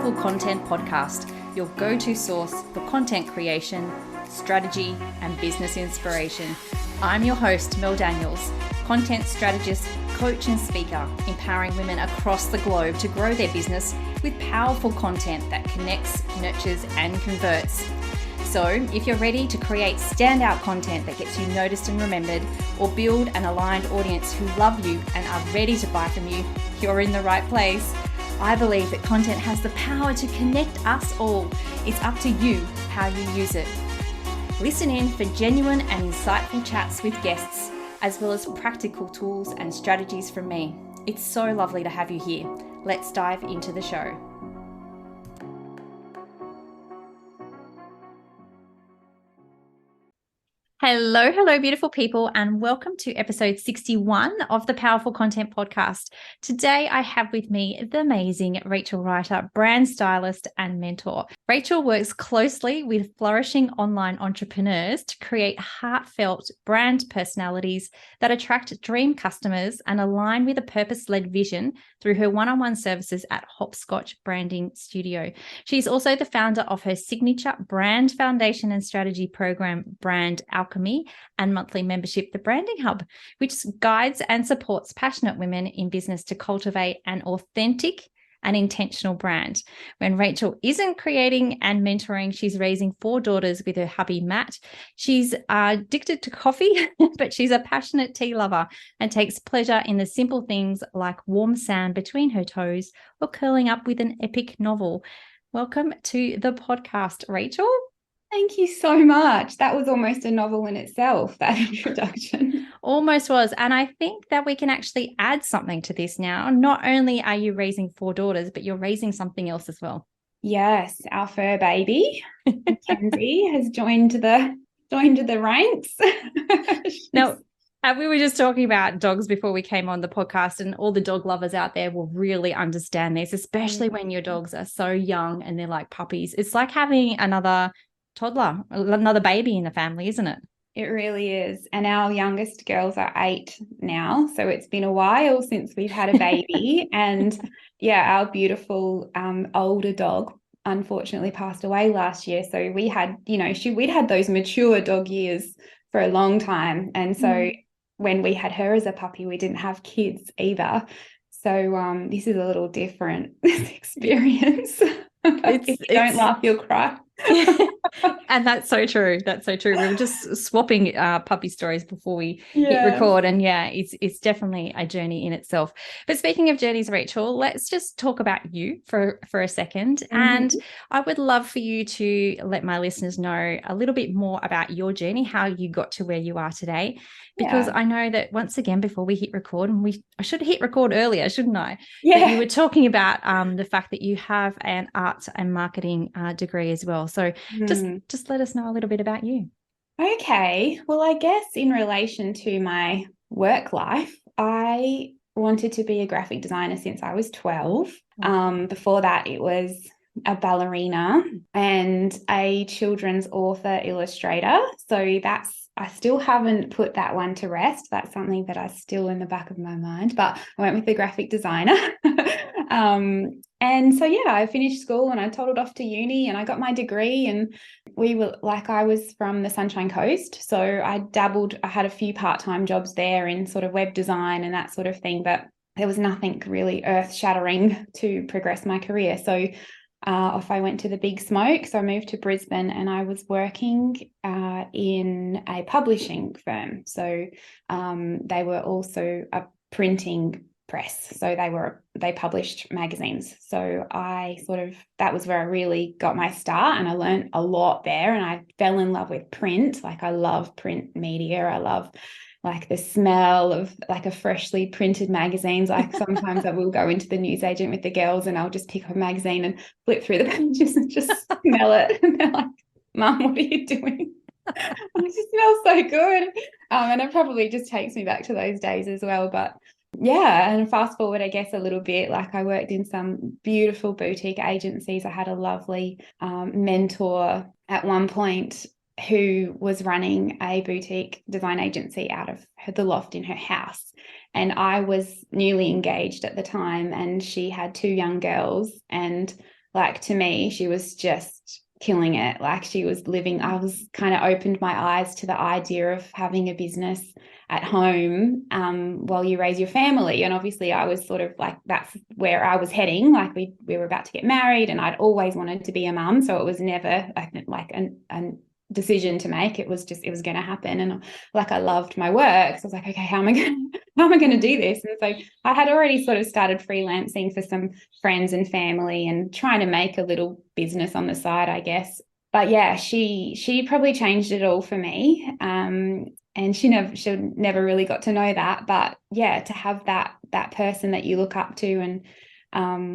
Powerful Content Podcast, your go-to source for content creation, strategy, and business inspiration. I'm your host, Mel Daniels, content strategist, coach, and speaker, empowering women across the globe to grow their business with powerful content that connects, nurtures, and converts. So if you're ready to create standout content that gets you noticed and remembered, or build an aligned audience who love you and are ready to buy from you, you're in the right place. I believe that content has the power to connect us all. It's up to you how you use it. Listen in for genuine and insightful chats with guests, as well as practical tools and strategies from me. It's so lovely to have you here. Let's dive into the show. Hello, beautiful people, and welcome to episode 61 of the Powerful Content Podcast. Today, I have with me the amazing Rachel Reiter, brand stylist and mentor. Rachel works closely with flourishing online entrepreneurs to create heartfelt brand personalities that attract dream customers and align with a purpose-led vision through her one-on-one services at Hopscotch Branding Studio. She's also the founder of her signature brand foundation and strategy program, Brand Alchemy, and monthly membership, The Branding Hub, which guides and supports passionate women in business to cultivate an authentic and intentional brand. When Rachel isn't creating and mentoring, she's raising 4 daughters with her hubby, Matt. She's addicted to coffee, but she's a passionate tea lover and takes pleasure in the simple things like warm sand between her toes or curling up with an epic novel. Welcome to the podcast, Rachel. Thank you so much. That was almost a novel in itself, that introduction. Almost was. And I think that we can actually add something to this now. Not only are you raising 4 daughters, but you're raising something else as well. Yes, our fur baby, Mackenzie, has joined the ranks. Now, we were just talking about dogs before we came on the podcast, and all the dog lovers out there will really understand this, especially when your dogs are so young and they're like puppies. It's like having another toddler, another baby in the family, isn't it? It really is. And our youngest girls are 8 now. So it's been a while since we've had a baby. And yeah, our beautiful older dog unfortunately passed away last year. So we had, we'd had those mature dog years for a long time. And so when we had her as a puppy, we didn't have kids either. So this is a little different experience. If you don't laugh, you'll cry. And that's so true. That's so true. We were just swapping puppy stories before we hit record, and it's definitely a journey in itself. But speaking of journeys, Rachel, let's just talk about you for a second. And I would love for you to let my listeners know a little bit more about your journey, how you got to where you are today. Because I know that, once again, before we hit record, and I should have hit record earlier, shouldn't I? Yeah. But you were talking about the fact that you have an arts and marketing degree as well. So just let us know a little bit about you. Okay. Well, I guess in relation to my work life, I wanted to be a graphic designer since I was 12. Before that, it was a ballerina and a children's author illustrator. So I still haven't put that one to rest. That's something that I still in the back of my mind, but I went with the graphic designer. And so, I finished school and I toddled off to uni and I got my degree, and I was from the Sunshine Coast. So I had a few part-time jobs there in sort of web design and that sort of thing, but there was nothing really earth-shattering to progress my career. So off I went to the big smoke. So I moved to Brisbane and I was working in a publishing firm. So they were also a printing press. So they published magazines. So that was where I really got my start, and I learned a lot there, and I fell in love with print. Like, I love print media. I love like the smell of like a freshly printed magazines. Like, sometimes I will go into the newsagent with the girls and I'll just pick up a magazine and flip through the pages and just smell it. And they're like, "Mum, what are you doing?" It just smells so good. And it probably just takes me back to those days as well. But and fast forward, I guess, a little bit, like I worked in some beautiful boutique agencies. I had a lovely mentor at one point who was running a boutique design agency out of the loft in her house. And I was newly engaged at the time, and she had 2 young girls, and like to me, she was just killing it. Like she was living, I was kind of opened my eyes to the idea of having a business at home while you raise your family. And obviously I was sort of like, that's where I was heading. Like we were about to get married and I'd always wanted to be a mum. So it was never, I think, like a decision to make. It was just, it was going to happen. And like, I loved my work. So I was like, okay, how am I going to do this? And so I had already sort of started freelancing for some friends and family and trying to make a little business on the side, I guess. But yeah, she probably changed it all for me. And she never really got to know that. But yeah, to have that person that you look up to and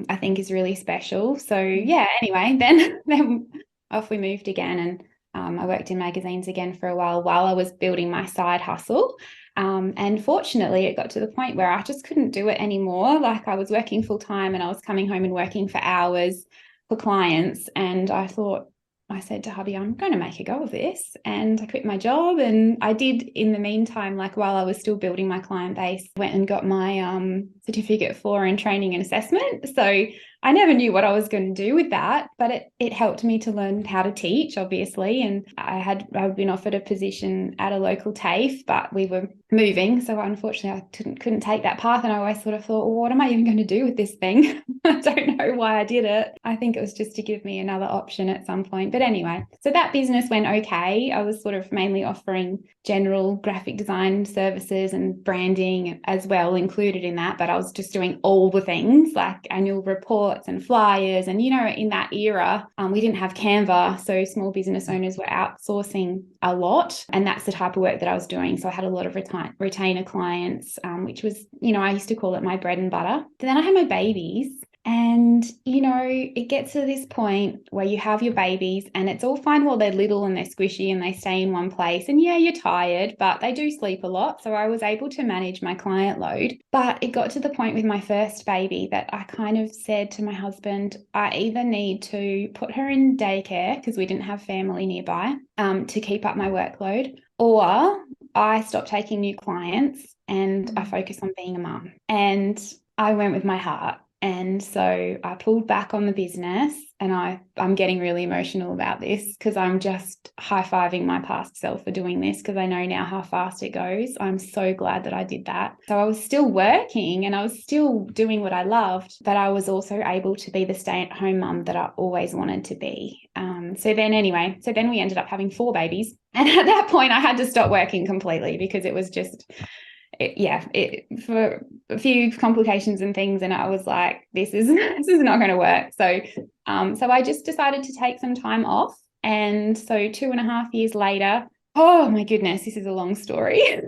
I think is really special. So yeah, anyway, then off we moved again, and I worked in magazines again for a while I was building my side hustle. And fortunately, it got to the point where I just couldn't do it anymore. Like I was working full time and I was coming home and working for hours for clients. And I said to hubby, I'm going to make a go of this. And I quit my job. And I did in the meantime, like while I was still building my client base, went and got my certificate for in training and assessment. So I never knew what I was going to do with that, but it helped me to learn how to teach, obviously. And I'd been offered a position at a local TAFE, but we were moving. So unfortunately, I couldn't take that path. And I always sort of thought, well, what am I even going to do with this thing? I don't know why I did it. I think it was just to give me another option at some point. But anyway, so that business went okay. I was sort of mainly offering general graphic design services and branding as well included in that. But I was just doing all the things like annual reports and flyers. And, you know, in that era, we didn't have Canva. So small business owners were outsourcing a lot. And that's the type of work that I was doing. So I had a lot of retainer clients, which was, you know, I used to call it my bread and butter. Then I had my babies. And, you know, it gets to this point where you have your babies and it's all fine while they're little and they're squishy and they stay in one place. And yeah, you're tired, but they do sleep a lot. So I was able to manage my client load. But it got to the point with my first baby that I kind of said to my husband, I either need to put her in daycare because we didn't have family nearby to keep up my workload, or I stop taking new clients and I focus on being a mum. And I went with my heart. And so I pulled back on the business, and I'm getting really emotional about this because I'm just high-fiving my past self for doing this because I know now how fast it goes. I'm so glad that I did that. So I was still working and I was still doing what I loved, but I was also able to be the stay-at-home mum that I always wanted to be. So then we ended up having 4 babies. And at that point, I had to stop working completely because it was just... for a few complications and things, and I was like, this is not going to work. So I just decided to take some time off. And so 2.5 years later, oh my goodness, this is a long story,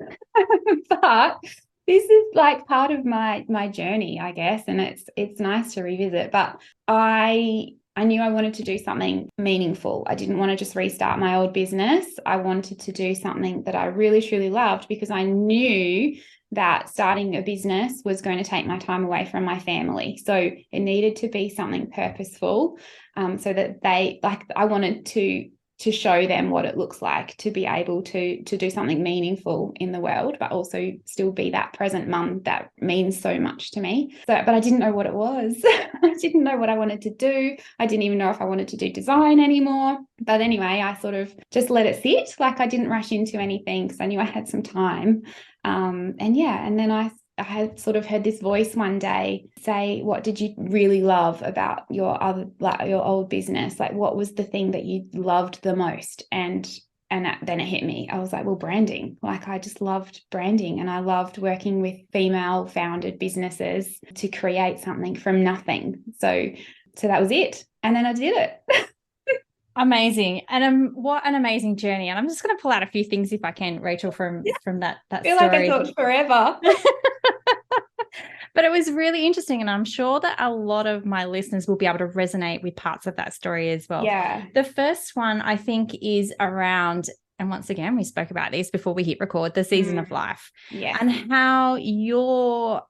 but this is like part of my journey, I guess, and it's nice to revisit. But I knew I wanted to do something meaningful. I didn't want to just restart my old business. I wanted to do something that I really, truly loved because I knew that starting a business was going to take my time away from my family. So it needed to be something purposeful, so that I wanted to show them what it looks like to be able to do something meaningful in the world, but also still be that present mum that means so much to me. But I didn't know what it was. I didn't know what I wanted to do. I didn't even know if I wanted to do design anymore. But anyway, I sort of just let it sit. Like I didn't rush into anything because I knew I had some time. And then I had sort of heard this voice one day say, what did you really love about your old business? Like, what was the thing that you loved the most? And then it hit me. I was like, well, branding. Like, I just loved branding, and I loved working with female founded businesses to create something from nothing. So that was it. And then I did it. Amazing. And what an amazing journey. And I'm just going to pull out a few things if I can, Rachel, from that I feel story. like I talked forever. But it was really interesting, and I'm sure that a lot of my listeners will be able to resonate with parts of that story as well. Yeah. The first one I think is around, and once again, we spoke about this before we hit record, the season of life. Yeah. And how your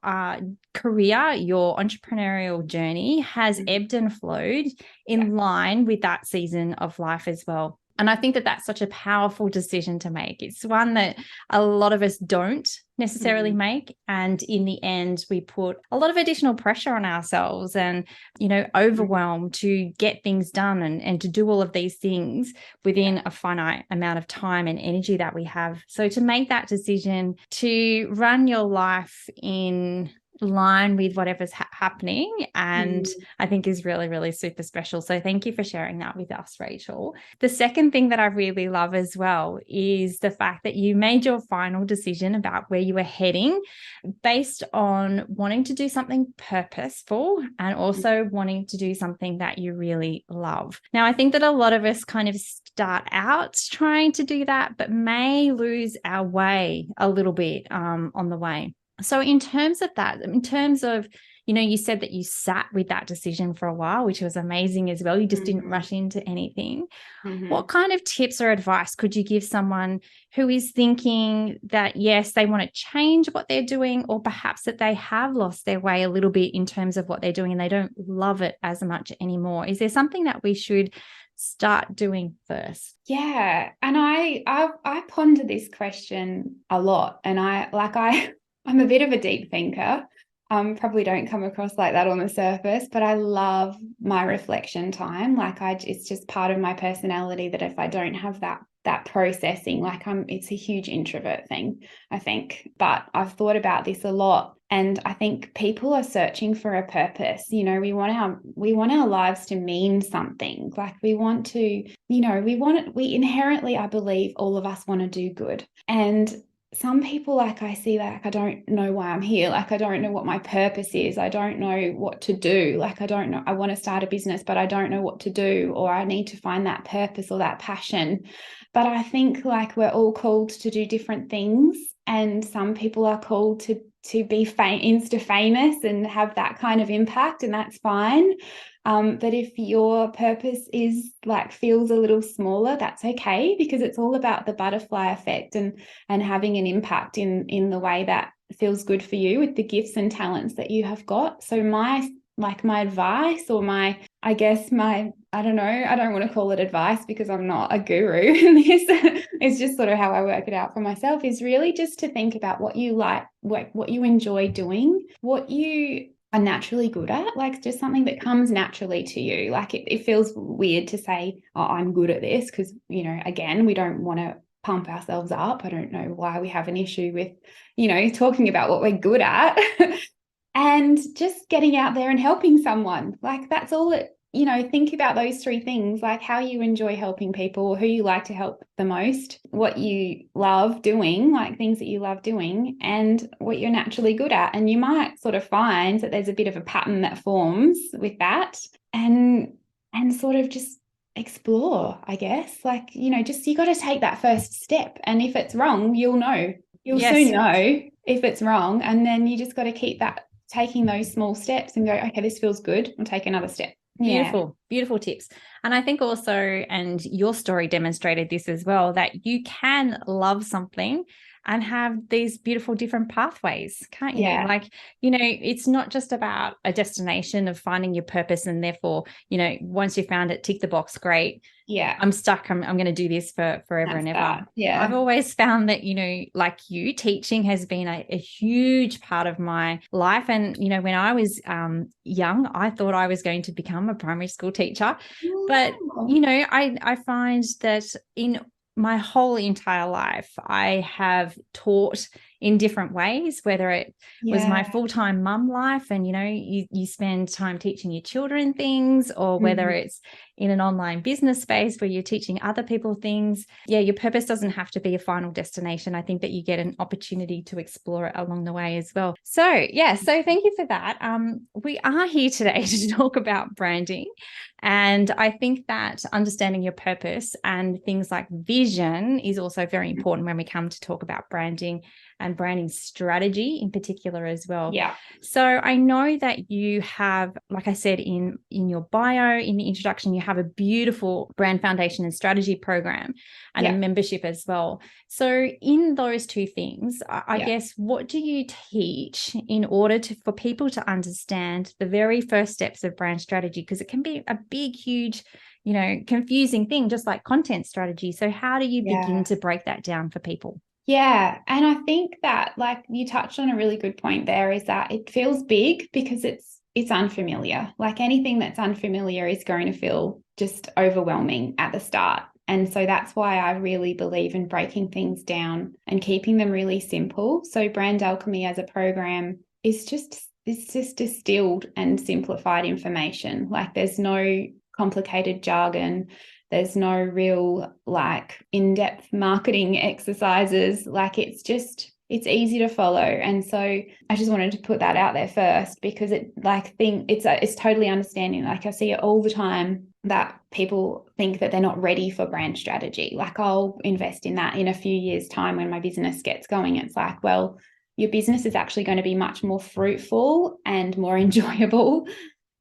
career, your entrepreneurial journey has ebbed and flowed in line with that season of life as well. And I think that that's such a powerful decision to make. It's one that a lot of us don't necessarily make. And in the end, we put a lot of additional pressure on ourselves and, overwhelm to get things done and to do all of these things within a finite amount of time and energy that we have. So to make that decision to run your life in line with whatever's happening, and I think is really, really super special. So thank you for sharing that with us, Rachel. The second thing that I really love as well is the fact that you made your final decision about where you were heading based on wanting to do something purposeful and also wanting to do something that you really love. Now, I think that a lot of us kind of start out trying to do that, but may lose our way a little bit on the way. So in terms of that, in terms of, you said that you sat with that decision for a while, which was amazing as well. You just didn't rush into anything. What kind of tips or advice could you give someone who is thinking that, yes, they want to change what they're doing, or perhaps that they have lost their way a little bit in terms of what they're doing and they don't love it as much anymore? Is there something that we should start doing first? Yeah. And I ponder this question a lot, and I'm a bit of a deep thinker. Probably don't come across like that on the surface, but I love my reflection time. It's just part of my personality that if I don't have that processing, it's a huge introvert thing, I think. But I've thought about this a lot, and I think people are searching for a purpose. We want our lives to mean something. We inherently, I believe, all of us want to do good. And some people, I see, I don't know why I'm here. I don't know what my purpose is. I don't know what to do. I don't know. I want to start a business, but I don't know what to do, or I need to find that purpose or that passion. But I think we're all called to do different things. And some people are called to be Insta famous and have that kind of impact, and that's fine. But if your purpose is feels a little smaller, that's okay, because it's all about the butterfly effect and having an impact in the way that feels good for you with the gifts and talents that you have got. So my advice, or I don't know, I don't want to call it advice because I'm not a guru in this. It's just sort of how I work it out for myself, is really just to think about what you like, what you enjoy doing, what you are naturally good at, just something that comes naturally to you. It feels weird to say, oh, I'm good at this, because, again, we don't want to pump ourselves up. I don't know why we have an issue with, talking about what we're good at. And just getting out there and helping someone. That's all it, think about those three things, how you enjoy helping people, who you like to help the most, what you love doing, things that you love doing, and what you're naturally good at. And you might sort of find that there's a bit of a pattern that forms with that, and sort of just explore, I guess. You got to take that first step. And if it's wrong, you'll know. You'll soon know if it's wrong. And then you just got to keep taking those small steps and go, okay, this feels good. I'll take another step. Beautiful tips. And I think also, and your story demonstrated this as well, that you can love something and have these beautiful different pathways, can't you? It's not just about a destination of finding your purpose and therefore, once you found it, tick the box, great. Yeah. I'm stuck. I'm going to do this for forever and ever. Yeah. I've always found that, teaching has been a huge part of my life. And, when I was young, I thought I was going to become a primary school teacher. Ooh. But, I find that in my whole entire life, I have taught in different ways, whether it was my full-time mum life and, you spend time teaching your children things, or whether it's in an online business space where you're teaching other people things. Yeah, your purpose doesn't have to be a final destination. I think that you get an opportunity to explore it along the way as well. So thank you for that. We are here today to talk about branding. And I think that understanding your purpose and things like vision is also very important when we come to talk about branding and branding strategy in particular as well. Yeah. So I know that you have, like I said, in your bio, in the introduction, you have a beautiful brand foundation and strategy program and a membership as well. So in those two things, I guess, what do you teach in order for people to understand the very first steps of brand strategy? Because it can be a big, huge confusing thing, just like content strategy. So how do you begin Yeah. to break that down for people? Yeah. And I think that, like, you touched on a really good point there, is that it feels big because it's unfamiliar. Like, anything that's unfamiliar is going to feel just overwhelming at the start. And so that's why I really believe in breaking things down and keeping them really simple. So Brand Alchemy as a program is just it's just distilled and simplified information. Like, there's no complicated jargon. There's no real like in-depth marketing exercises. Like, it's easy to follow. And so I just wanted to put that out there first, because it's totally understanding. Like, I see it all the time that people think that they're not ready for brand strategy. Like, I'll invest in that in a few years' time when my business gets going. It's like, well, your business is actually going to be much more fruitful and more enjoyable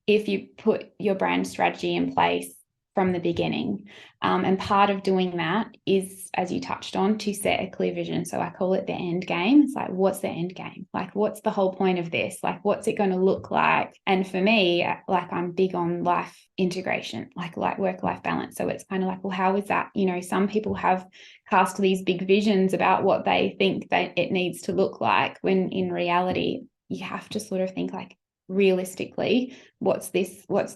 if you put your brand strategy in place from the beginning. And part of doing that is, as you touched on, to set a clear vision. So I call it the end game. It's like, what's the end game? Like, what's the whole point of this? Like, what's it going to look like? And for me, like, I'm big on life integration, like work-life balance. So it's kind of like, well, how is that? Some people have cast these big visions about what they think that it needs to look like, when in reality, you have to sort of think like, realistically, what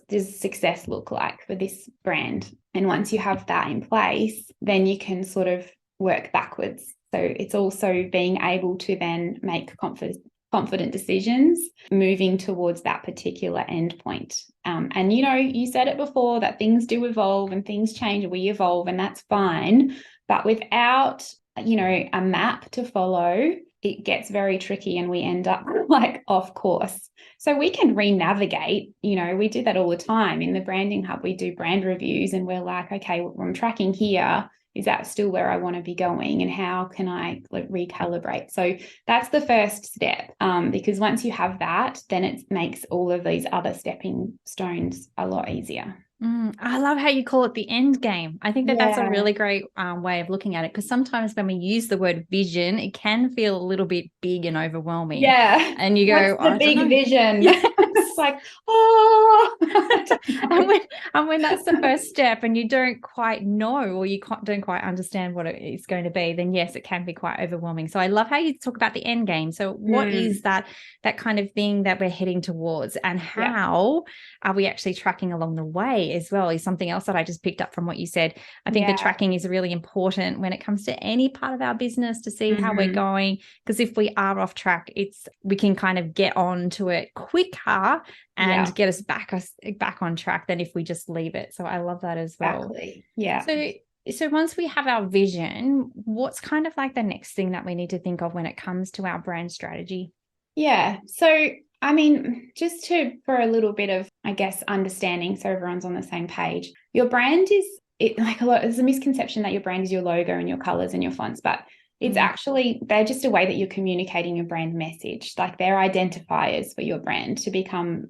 does success look like for this brand? And once you have that in place, then you can sort of work backwards. So it's also being able to then make confident decisions moving towards that particular end point. And you said it before, that things do evolve and things change, we evolve, and that's fine. But without a map to follow, it gets very tricky and we end up like off course. So we can re-navigate, we do that all the time. In the Branding Hub, we do brand reviews and we're like, okay, I'm tracking here. Is that still where I want to be going? And how can I recalibrate? So that's the first step, because once you have that, then it makes all of these other stepping stones a lot easier. I love how you call it the end game. I think that's a really great way of looking at it, because sometimes when we use the word vision, it can feel a little bit big and overwhelming. Yeah. And you go, what's the big vision? Yes. It's like, oh. and when that's the first step and you don't quite know, or you don't quite understand what it's going to be, then yes, it can be quite overwhelming. So I love how you talk about the end game. So what is that kind of thing that we're heading towards, and how are we actually tracking along the way as well, is something else that I just picked up from what you said. I think the tracking is really important when it comes to any part of our business, to see how we're going, because if we are off track, we can kind of get on to it quicker and get us back on track than if we just leave it. So I love that as well. Exactly. Yeah. So once we have our vision, what's kind of like the next thing that we need to think of when it comes to our brand strategy? Yeah. So, I mean, just for a little bit of, I guess, understanding, so everyone's on the same page, your brand there's a misconception that your brand is your logo and your colors and your fonts, but it's actually, they're just a way that you're communicating your brand message. Like, they're identifiers for your brand to become,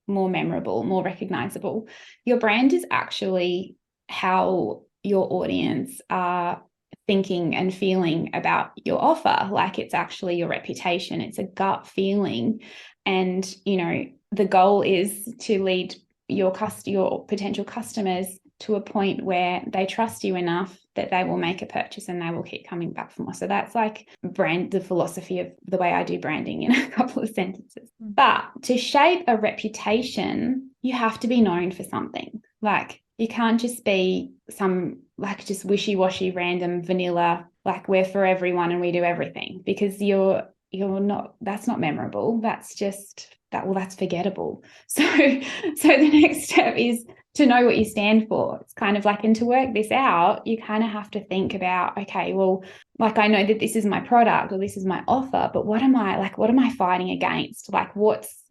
more memorable, more recognizable. Your brand is actually how your audience are thinking and feeling about your offer. Like, it's actually your reputation. It's a gut feeling. And, the goal is to lead your potential customers to a point where they trust you enough that they will make a purchase and they will keep coming back for more. So that's like the philosophy of the way I do branding in a couple of sentences. But to shape a reputation, you have to be known for something. Like, you can't just be some like just wishy-washy random vanilla, like, we're for everyone and we do everything, because you're not, that's not memorable. That's just that's forgettable. So the next step is to know what you stand for. It's kind of like, and to work this out, you kind of have to think about, okay, well, like, I know that this is my product or this is my offer, but what am I fighting against? Like, what's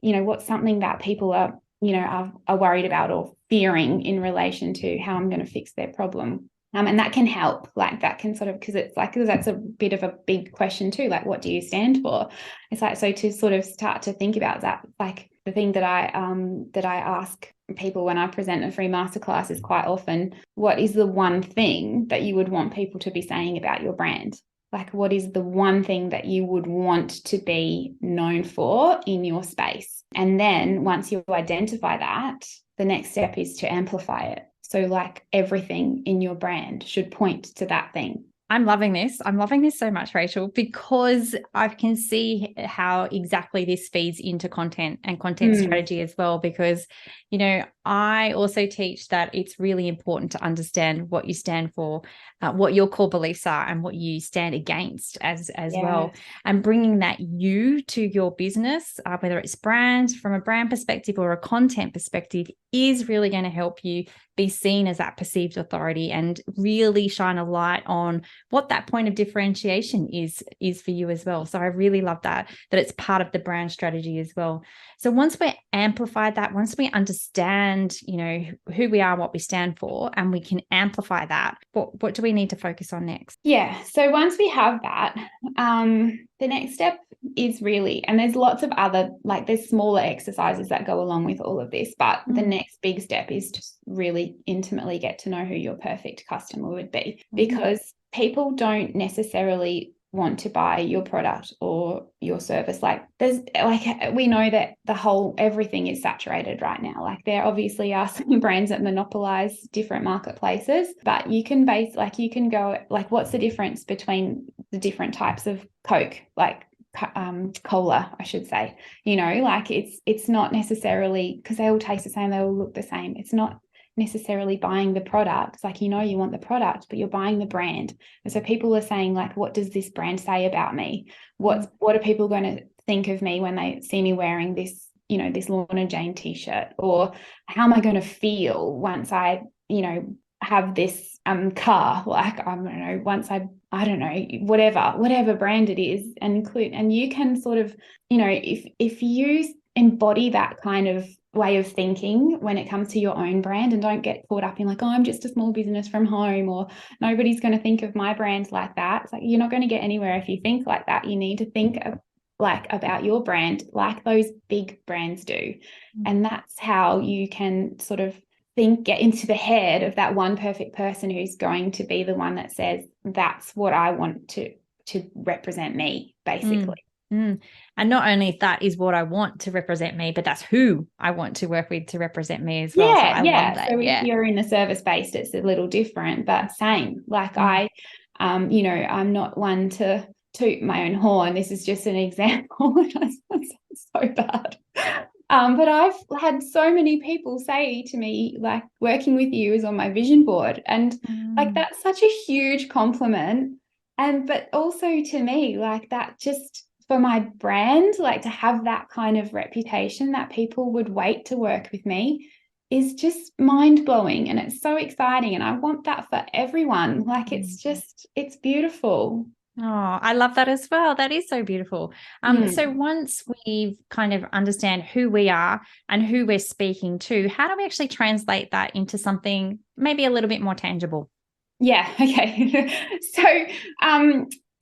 something that people are worried about or fearing in relation to how I'm going to fix their problem. And that can help, like, that can sort of, because that's a bit of a big question too, like, what do you stand for? It's like, so to sort of start to think about that, like, the thing that I ask people when I present a free masterclass is quite often, what is the one thing that you would want people to be saying about your brand? Like, what is the one thing that you would want to be known for in your space? And then once you identify that, the next step is to amplify it. So like everything in your brand should point to that thing. I'm loving this. I'm loving this so much, Rachel, because I can see how exactly this feeds into content and content strategy as well. Because, you know, I also teach that it's really important to understand what you stand for, what your core beliefs are, and what you stand against as well. And bringing that you to your business, whether it's brand, from a brand perspective or a content perspective, is really going to help you be seen as that perceived authority and really shine a light on what that point of differentiation is for you as well. So I really love that it's part of the brand strategy as well. So once we amplify that, once we understand, you know, who we are, what we stand for, and we can amplify that, what do we need to focus on next? Yeah. So once we have that, the next step is really, and there's lots of other, like there's smaller exercises that go along with all of this, but the next big step is to really intimately get to know who your perfect customer would be, because people don't necessarily want to buy your product or your service. Like we know that everything is saturated right now. Like there obviously are some brands that monopolize different marketplaces, but you can go like, what's the difference between the different types of Coke, like cola, I should say, you know, like it's not necessarily, because they all taste the same, they all look the same. It's not necessarily buying the product. It's like, you know, you want the product, but you're buying the brand. And so people are saying like, what does this brand say about me? What are people going to think of me when they see me wearing this, you know, this Lorna Jane t-shirt? Or how am I going to feel once I, you know, have this car? Like, I don't know, once I don't know, whatever brand it is, and you can sort of, you know, if you embody that kind of way of thinking when it comes to your own brand, and don't get caught up in like, oh, I'm just a small business from home, or nobody's going to think of my brand like that. It's like, you're not going to get anywhere if you think like that. You need to think about your brand like those big brands do. And that's how you can sort of get into the head of that one perfect person who's going to be the one that says, that's what I want to represent me, basically. And not only that is what I want to represent me, but that's who I want to work with to represent me as well. So I love that. So if you're in the service-based, it's a little different, but same. Like you know, I'm not one to toot my own horn. This is just an example. It sounds so bad. But I've had so many people say to me, like, working with you is on my vision board. And like, that's such a huge compliment. But also to me, like, that just for my brand, like to have that kind of reputation that people would wait to work with me is just mind-blowing. And it's so exciting. And I want that for everyone. Like, it's beautiful. Oh, I love that as well. That is so beautiful. So once we've kind of understand who we are and who we're speaking to, how do we actually translate that into something maybe a little bit more tangible? Yeah. Okay.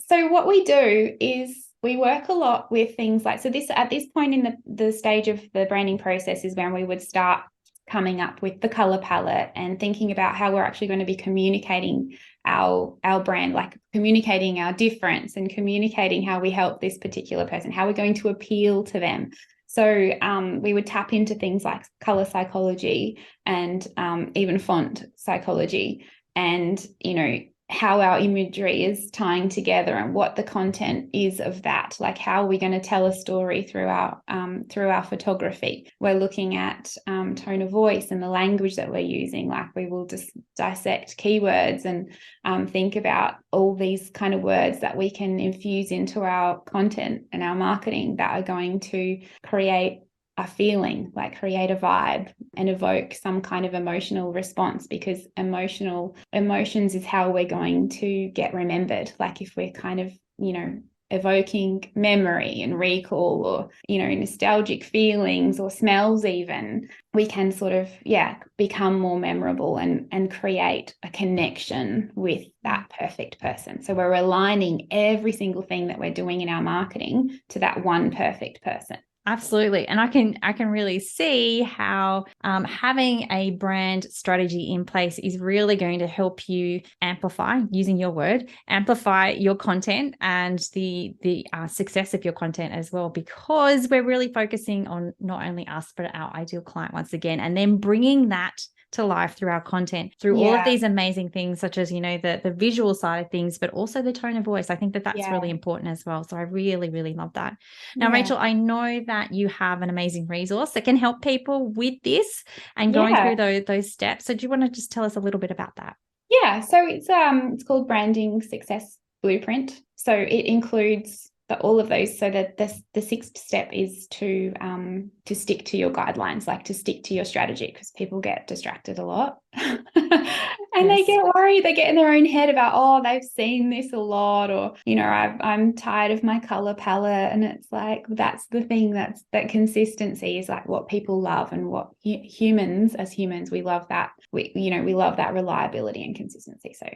So what we do is we work a lot with things like, so this, at this point in the stage of the branding process, is when we would start coming up with the color palette and thinking about how we're actually going to be communicating our brand, like communicating our difference and communicating how we help this particular person, how we're going to appeal to them. So we would tap into things like color psychology and even font psychology, and, you know, how our imagery is tying together and what the content is of that. Like, how are we going to tell a story through our photography? We're looking at tone of voice and the language that we're using. Like, we will just dissect keywords and think about all these kind of words that we can infuse into our content and our marketing that are going to create a feeling, like create a vibe and evoke some kind of emotional response, because emotions is how we're going to get remembered. Like, if we're kind of, you know, evoking memory and recall, or, you know, nostalgic feelings or smells even, we can sort of, become more memorable and create a connection with that perfect person. So we're aligning every single thing that we're doing in our marketing to that one perfect person. Absolutely. And I can really see how having a brand strategy in place is really going to help you amplify, using your word, amplify your content and the success of your content as well, because we're really focusing on not only us, but our ideal client once again, and then bringing that to life through our content, through all of these amazing things, such as, the visual side of things, but also the tone of voice. I think that's really important as well. So I really, really love that. Now, Rachel, I know that you have an amazing resource that can help people with this and going through those steps. So do you want to just tell us a little bit about that? Yeah, so it's called Branding Success Blueprint. So it includes all of those. So that the sixth step is to stick to your guidelines, like to stick to your strategy, because people get distracted a lot and they get worried. They get in their own head about, they've seen this a lot, or I'm tired of my color palette, and it's like that's the thing, that consistency is like what people love, and what humans we love that. We love that reliability and consistency. So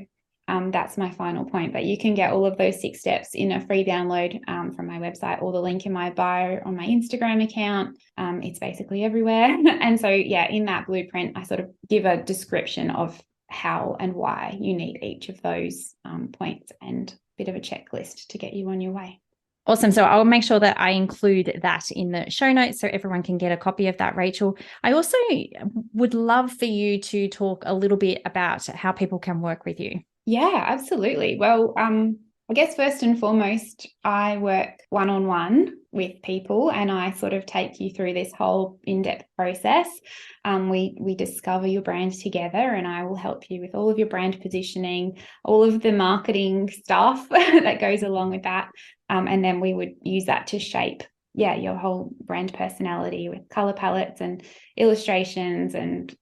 that's my final point. But you can get all of those 6 steps in a free download from my website, or the link in my bio on my Instagram account. It's basically everywhere. And so, in that blueprint, I sort of give a description of how and why you need each of those points, and a bit of a checklist to get you on your way. Awesome. So I'll make sure that I include that in the show notes so everyone can get a copy of that, Rachel. I also would love for you to talk a little bit about how people can work with you. Yeah, absolutely. Well, I guess first and foremost, I work one-on-one with people, and I sort of take you through this whole in-depth process. We discover your brand together, and I will help you with all of your brand positioning, all of the marketing stuff that goes along with that. And then we would use that to shape your whole brand personality with color palettes and illustrations, and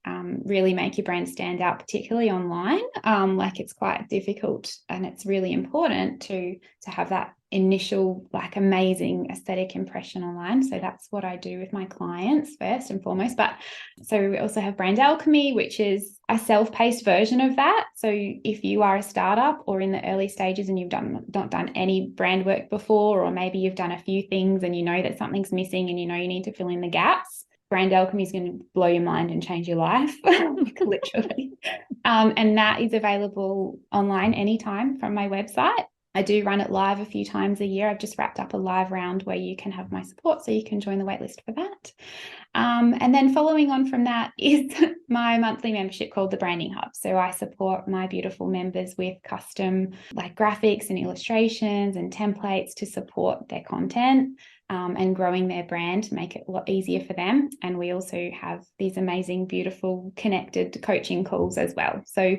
really make your brand stand out, particularly online. Like, it's quite difficult, and it's really important to have that initial amazing aesthetic impression online. So that's what I do with my clients first and foremost. But so we also have Brand Alchemy, which is a self-paced version of that. So if you are a startup or in the early stages and you've not done any brand work before, or maybe you've done a few things and you know that something's missing and you need to fill in the gaps, Brand Alchemy is going to blow your mind and change your life, literally. And that is available online anytime from my website. I do run it live a few times a year. I've just wrapped up a live round where you can have my support, so you can join the waitlist for that. And then following on from that is my monthly membership called the Branding Hub. So I support my beautiful members with custom graphics and illustrations and templates to support their content and growing their brand, to make it a lot easier for them. And we also have these amazing, beautiful, connected coaching calls as well. So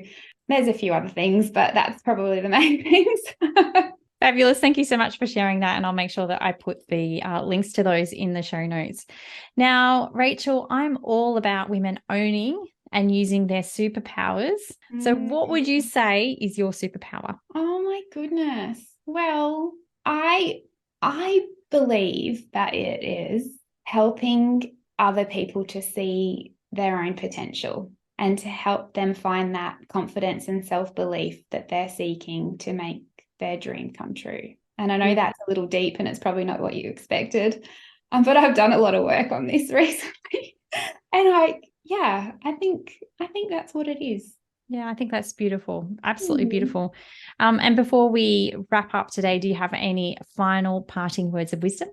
there's a few other things, but that's probably the main things. Fabulous. Thank you so much for sharing that. And I'll make sure that I put the links to those in the show notes. Now, Rachel, I'm all about women owning and using their superpowers. So what would you say is your superpower? Oh my goodness. Well, I believe that it is helping other people to see their own potential, and to help them find that confidence and self-belief that they're seeking to make their dream come true. And I know that's a little deep, and it's probably not what you expected, but I've done a lot of work on this recently. And I think that's what it is. Yeah, I think that's beautiful. Absolutely beautiful. And before we wrap up today, do you have any final parting words of wisdom?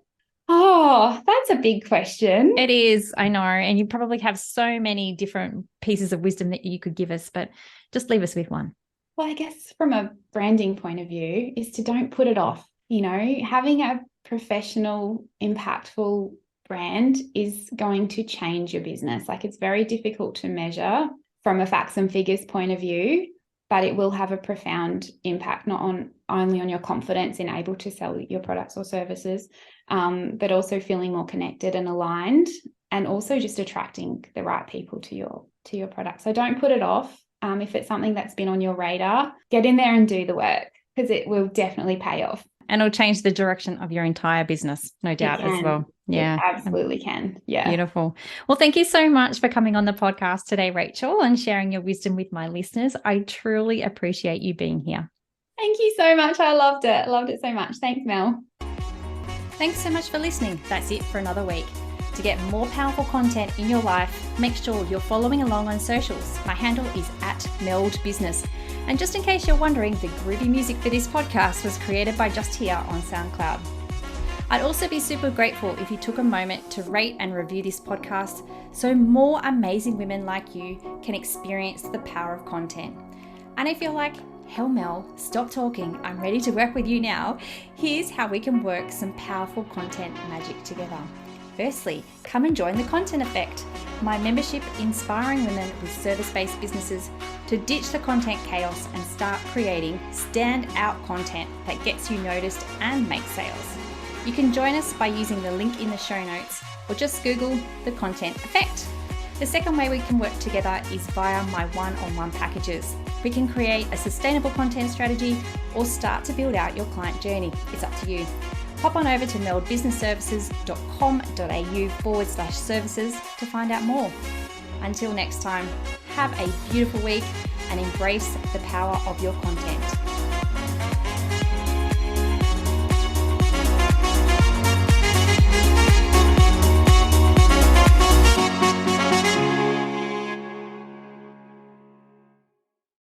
Oh, that's a big question. It is, I know. And you probably have so many different pieces of wisdom that you could give us, but just leave us with one. Well, I guess from a branding point of view is to don't put it off. Having a professional, impactful brand is going to change your business. It's very difficult to measure from a facts and figures point of view, but it will have a profound impact, not only on your confidence in able to sell your products or services, but also feeling more connected and aligned, and also just attracting the right people to your product. So don't put it off. If it's something that's been on your radar, get in there and do the work, because it will definitely pay off. And it'll change the direction of your entire business, no doubt, as well. Yeah, it absolutely can. Yeah. Beautiful. Well, thank you so much for coming on the podcast today, Rachel, and sharing your wisdom with my listeners. I truly appreciate you being here. Thank you so much. I loved it. Loved it so much. Thanks, Mel. Thanks so much for listening. That's it for another week. To get more powerful content in your life, make sure you're following along on socials. My handle is @meldbusiness. And just in case you're wondering, the groovy music for this podcast was created by Just Here on SoundCloud. I'd also be super grateful if you took a moment to rate and review this podcast so more amazing women like you can experience the power of content. And if you're like, hell Mel, stop talking, I'm ready to work with you now, here's how we can work some powerful content magic together. Firstly, come and join the Content Effect, my membership inspiring women with service-based businesses to ditch the content chaos and start creating stand-out content that gets you noticed and makes sales. You can join us by using the link in the show notes or just Google the Content Effect. The second way we can work together is via my one-on-one packages. We can create a sustainable content strategy or start to build out your client journey. It's up to you. Pop on over to meldbusinessservices.com.au/services to find out more. Until next time, have a beautiful week and embrace the power of your content.